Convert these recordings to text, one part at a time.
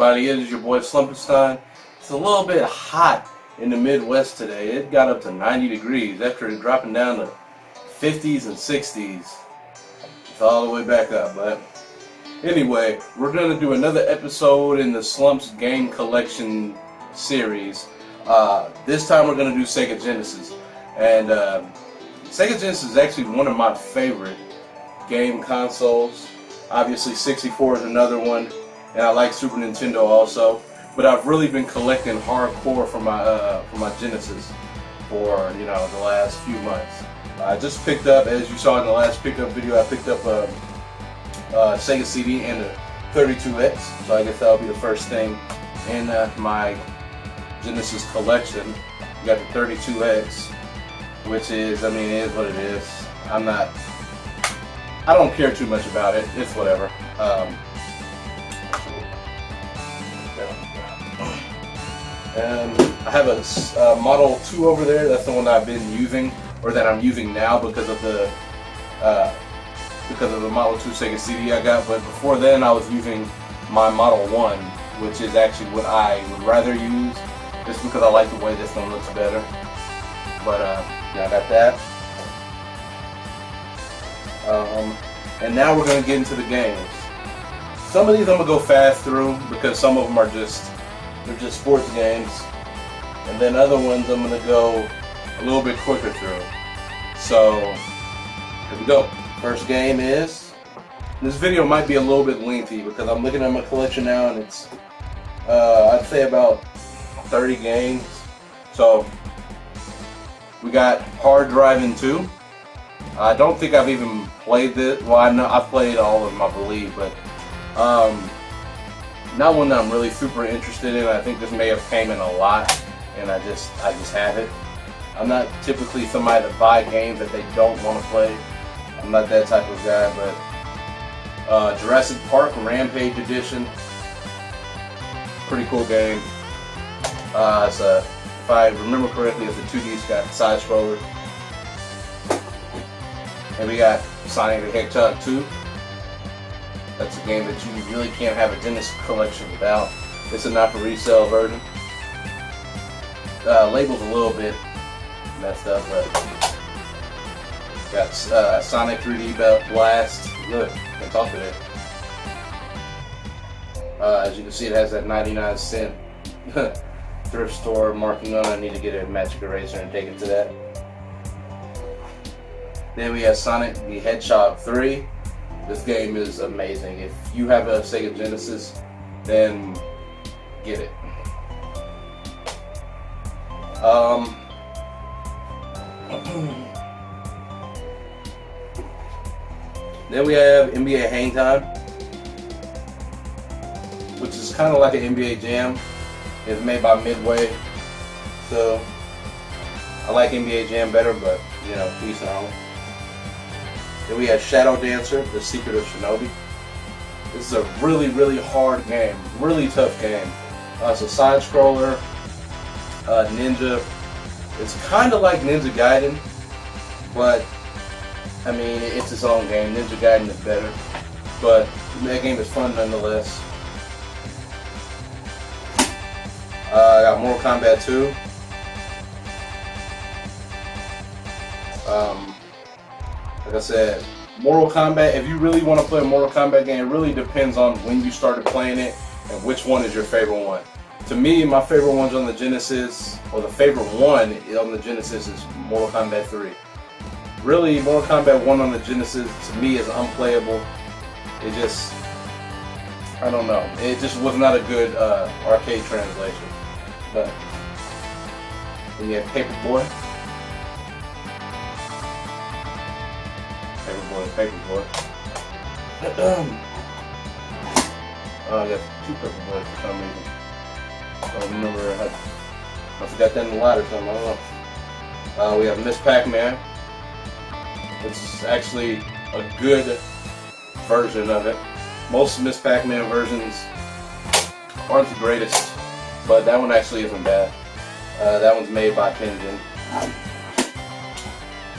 everybody, it is your boy Slump. It's a little bit hot in the Midwest today. It got up to 90 degrees after dropping down to 50s and 60s. It's all the way back up. But anyway, we're going to do another episode in the Slump's game collection series. This time we're going to do Sega Genesis. And Sega Genesis is actually one of my favorite game consoles. Obviously 64 is another one, and I like Super Nintendo also. But I've really been collecting hardcore for my Genesis for the last few months. I just picked up, as you saw in the last pickup video, I picked up a Sega CD and a 32X. So I guess that'll be the first thing in my Genesis collection. You got the 32X, which is, it is what it is. I don't care too much about it. It's whatever. And I have a Model 2 over there. That's the one that I've been using, or that I'm using now because of the Model 2 Sega CD I got. But before then, I was using my Model 1, which is actually what I would rather use, just because I like the way this one looks better. But yeah, I got that. And now we're going to get into the games. Some of these I'm going to go fast through because some of them are just sports games. And then other ones I'm going to go a little bit quicker through. So, here we go. First game is, this video might be a little bit lengthy because I'm looking at my collection now and it's, I'd say about 30 games. So, we got Hard Driving 2. I don't think I've even played this. Well, I know I've played all of them, I believe, but not one that I'm really super interested in. I think this may have came in a lot, and I just have it. I'm not typically somebody to buy games that they don't want to play. I'm not that type of guy, but Jurassic Park Rampage Edition, pretty cool game. It's a, if I remember correctly, it's a 2D side scroller. And we got Sonic the Hedgehog 2. That's a game that you really can't have a Genesis collection without. It's a not for resale version. Label's a little bit messed up, but got Sonic 3D Blast. Look, can't talk today. As you can see, it has that 99-cent thrift store marking on it. I need to get a magic eraser and take it to that. Then we have Sonic the Hedgehog 3. This game is amazing. If you have a Sega Genesis, then get it. Then we have NBA Hang Time, which is kind of like an NBA Jam. It's made by Midway, so I like NBA Jam better, but peace out. Then we have Shadow Dancer, The Secret of Shinobi. This is a really, really hard game, really tough game. It's a side scroller, ninja. It's kind of like Ninja Gaiden, but it's its own game. Ninja Gaiden is better, but that game is fun nonetheless. I got Mortal Kombat 2. Like I said, Mortal Kombat, if you really want to play a Mortal Kombat game, it really depends on when you started playing it and which one is your favorite one. To me, my favorite ones on the Genesis, or the favorite one on the Genesis, is Mortal Kombat 3. Really, Mortal Kombat 1 on the Genesis, to me, is unplayable. It just, I don't know. It just was not a good arcade translation. But then you have Paperboy. Paperboy. I got two Paperboys for some reason. I don't remember. I forgot that in the lot or something. I don't know. We have Miss Pac-Man, which is actually a good version of it. Most Miss Pac-Man versions aren't the greatest, but that one actually isn't bad. That one's made by Penguin.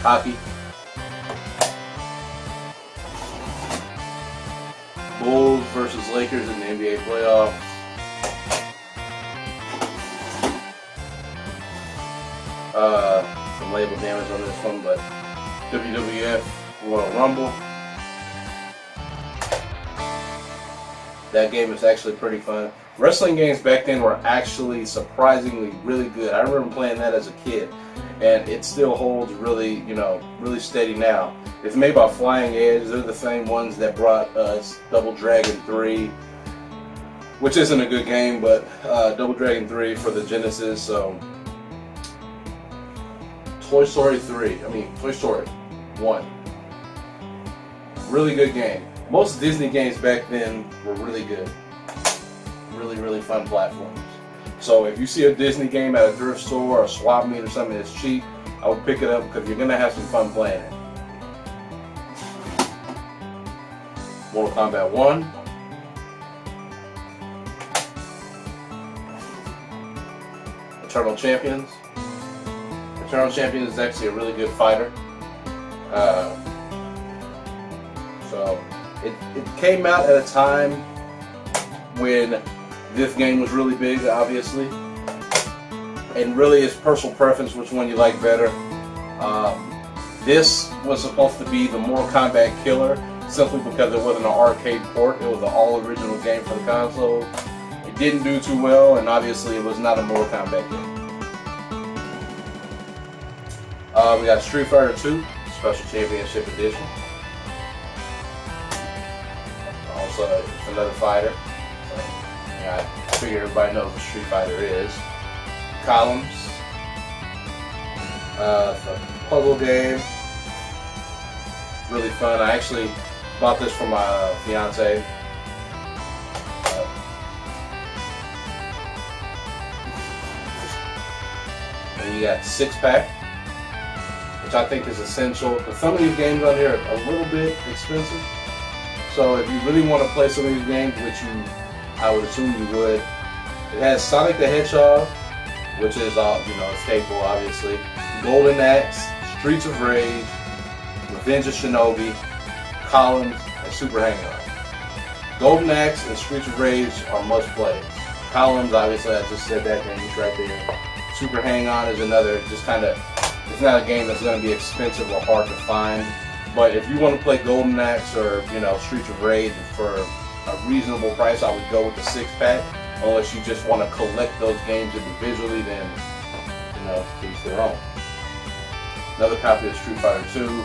Hockey. Bulls versus Lakers in the NBA playoffs. Some label damage on this one, but WWF Royal Rumble. That game is actually pretty fun. Wrestling games back then were actually surprisingly really good. I remember playing that as a kid, and it still holds really, really steady now. It's made by Flying Edge. They're the same ones that brought us Double Dragon 3, which isn't a good game, but Double Dragon 3 for the Genesis. So Toy Story 1. Really good game. Most Disney games back then were really good. Really, really fun platforms. So if you see a Disney game at a thrift store or a swap meet or something that's cheap, I would pick it up because you're going to have some fun playing it. Mortal Kombat 1. Eternal Champions. Eternal Champions is actually a really good fighter. So it came out at a time when this game was really big, obviously, and really it's personal preference which one you like better. This was supposed to be the Mortal Kombat killer simply because it wasn't an arcade port. It was an all-original game for the console. It didn't do too well, and obviously it was not a Mortal Kombat game. We got Street Fighter 2 Special Championship Edition. Also, it's another fighter. I figure everybody knows what Street Fighter is. Columns. It's a puzzle game. Really fun. I actually bought this for my fiance. And you got 6-pack, which I think is essential because some of these games on here are a little bit expensive. So if you really want to play some of these games, which I would assume you would, it has Sonic the Hedgehog, which is a staple, obviously. Golden Axe, Streets of Rage, Revenge of Shinobi, Columns, and Super Hang-On. Golden Axe and Streets of Rage are must plays. Columns, obviously, I just said that game right there. Super Hang-On is another, it's not a game that's going to be expensive or hard to find. But if you want to play Golden Axe or Streets of Rage for a reasonable price, I would go with the 6-pack. Unless you just want to collect those games individually, then each their own. Another copy of Street Fighter 2.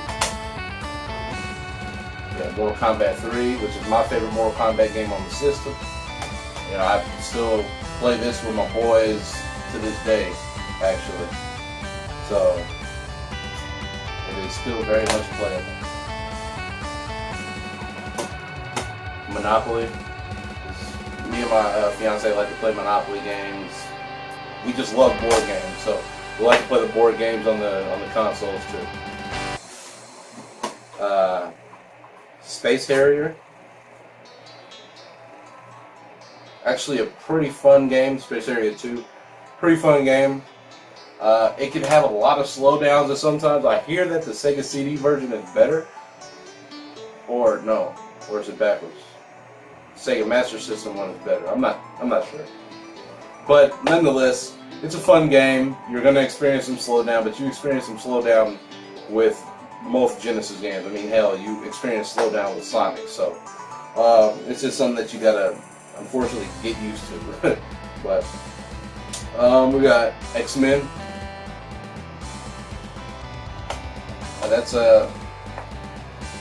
Yeah, Mortal Kombat 3, which is my favorite Mortal Kombat game on the system. I still play this with my boys to this day, actually. So it is still very much playable. Monopoly. Me and my fiance like to play Monopoly games. We just love board games, so we like to play the board games on the consoles too. Space Harrier. Actually a pretty fun game, Space Harrier 2. Pretty fun game. It can have a lot of slowdowns and sometimes I hear that the Sega CD version is better. Or no, or is it backwards? Sega Master System one is better. I'm not sure. But nonetheless, it's a fun game. You're going to experience some slowdown, but you experience some slowdown with most Genesis games. I mean, hell, you experience slowdown with Sonic. So it's just something that you got to unfortunately get used to. But we got X-Men.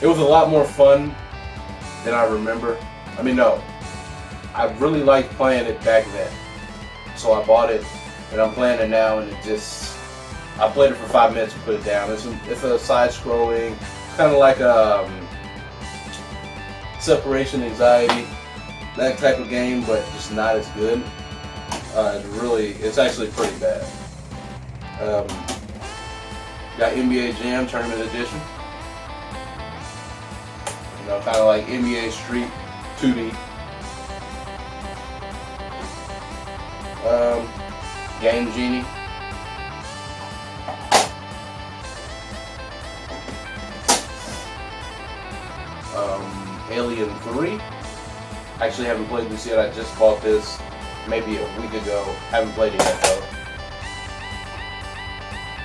It was a lot more fun than I remember. I mean, no, I really liked playing it back then. So I bought it, and I'm playing it now, and I played it for 5 minutes and put it down. It's a side-scrolling, kind of like Separation Anxiety, that type of game, but just not as good. It's actually pretty bad. Got NBA Jam Tournament Edition. Kind of like NBA Street 2D. Game Genie. Alien 3. Actually haven't played this yet. I just bought this maybe a week ago. Haven't played it yet though.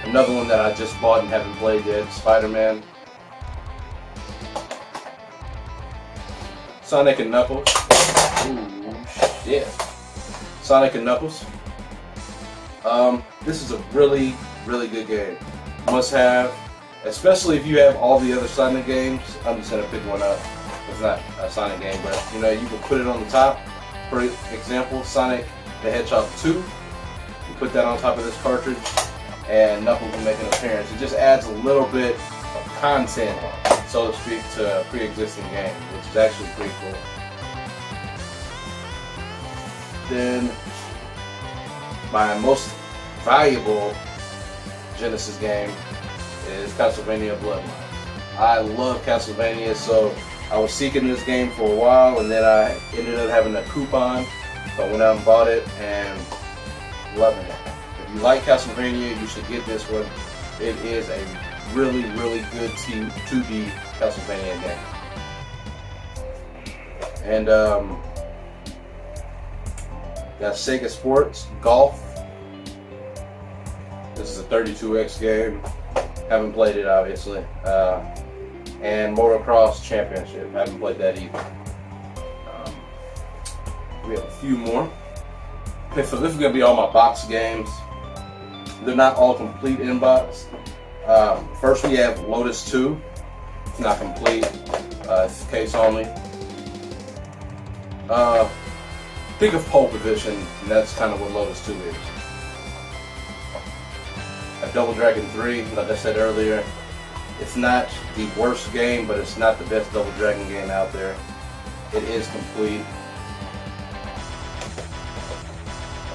Another one that I just bought and haven't played yet, Spider-Man. Sonic and Knuckles. Ooh, shit. Sonic and Knuckles. This is a really, really good game. Must have, especially if you have all the other Sonic games. I'm just gonna pick one up. It's not a Sonic game, but you know, you can put it on the top. For example, Sonic the Hedgehog 2. You put that on top of this cartridge, and Knuckles will make an appearance. It just adds a little bit of content, so to speak, to a pre-existing game, which is actually pretty cool. Then, my most valuable Genesis game is Castlevania Bloodlines. I love Castlevania, so I was seeking this game for a while, and then I ended up having a coupon, so I went out and bought it, and loving it. If you like Castlevania, you should get this one. It is a really, really good 2D Castlevania game. And got Sega Sports Golf. This is a 32X game. Haven't played it, obviously. And Motocross Championship. Haven't played that either. We have a few more. Okay, so this is going to be all my box games. They're not all complete in box. First we have Lotus 2. It's not complete. It's case only. Think of pole position, and that's kind of what Lotus 2 is. Double Dragon 3, like I said earlier, it's not the worst game, but it's not the best Double Dragon game out there. It is complete.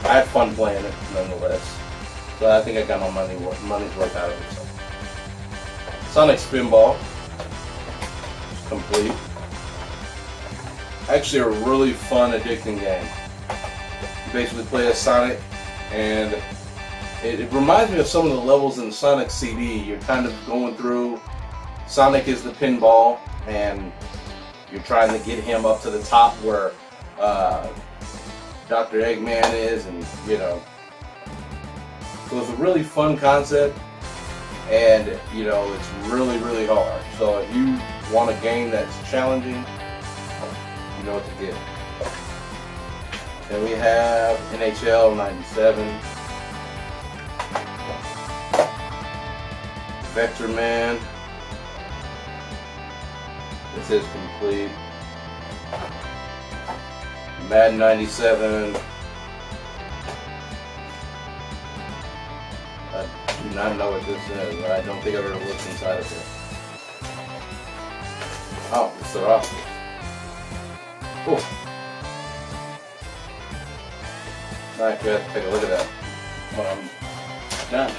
I had fun playing it, nonetheless. So I think I got my money's worth out of it. So. Sonic Spinball, complete. Actually a really fun, addicting game. You basically play as Sonic, and it reminds me of some of the levels in Sonic CD. You're kind of going through, Sonic is the pinball, and you're trying to get him up to the top where Dr. Eggman is, and you know. So it's a really fun concept, and you know, it's really, really hard. So if you want a game that's challenging, you know what to get. Then we have NHL 97. Vector Man. This is complete. Madden 97. I do not know what this is. I don't think I've ever looked inside of it. Oh, it's the roster. Oh. Alright, good. Take a look at that. Done.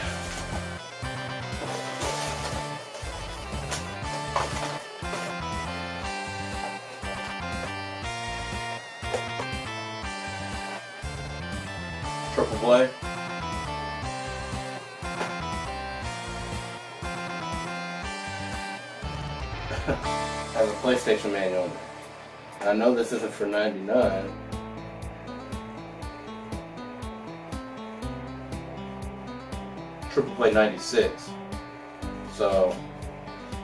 Triple play. Has a PlayStation manual. I know this isn't for $99. Triple play 96. So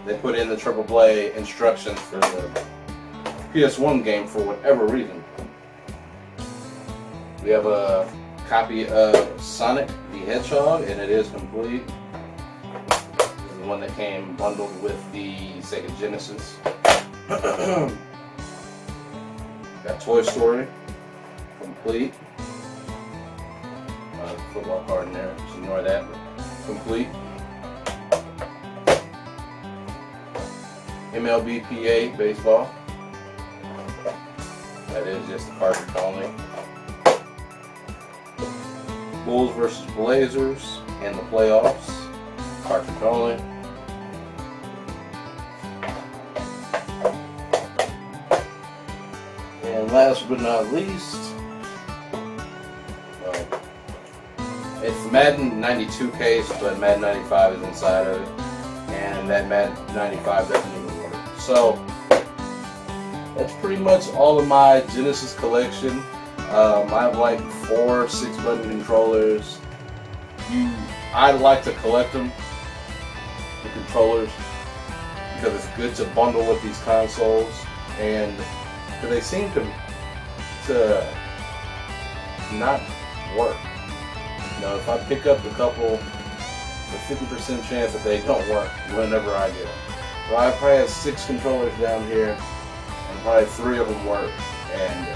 they put in the triple play instructions for the PS1 game for whatever reason. We have a copy of Sonic the Hedgehog, and it is complete. The one that came bundled with the Sega Genesis. Got Toy Story, complete. Football card in there, just ignore that. Complete. MLB PA baseball. That is just the cartridge only. Bulls versus Blazers and the playoffs. Cartridge only. And last but not least, it's Madden 92 case, but Madden 95 is inside of it, and that Madden 95 doesn't even work. So that's pretty much all of my Genesis collection. I have like 4 6-button controllers, I like to collect them, the controllers, because it's good to bundle with these consoles, and they seem to not work. You know, if I pick up a couple, there's a 50% chance that they don't work whenever I get them. So I probably have 6 controllers down here, and probably 3 of them work. And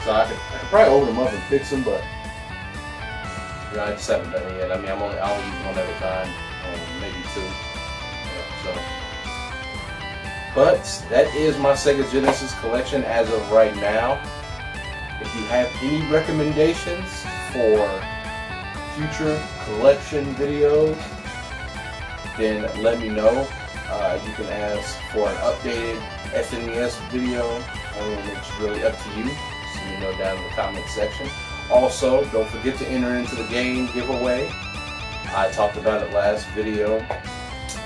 so I could probably open them up and fix them, but you know, I just haven't done it yet. I mean, I'll use one at a time, maybe 2. So, but that is my Sega Genesis collection as of right now. If you have any recommendations for future collection videos, then let me know. You can ask for an updated SNES video. It's really up to you. So you know down in the comment section. Also, don't forget to enter into the game giveaway. I talked about it last video.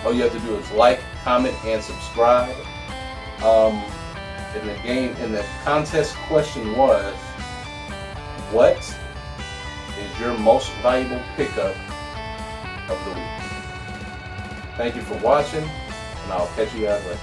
All you have to do is like, comment, and subscribe. In the contest question was, what is your most valuable pickup of the week? Thank you for watching, and I'll catch you guys later.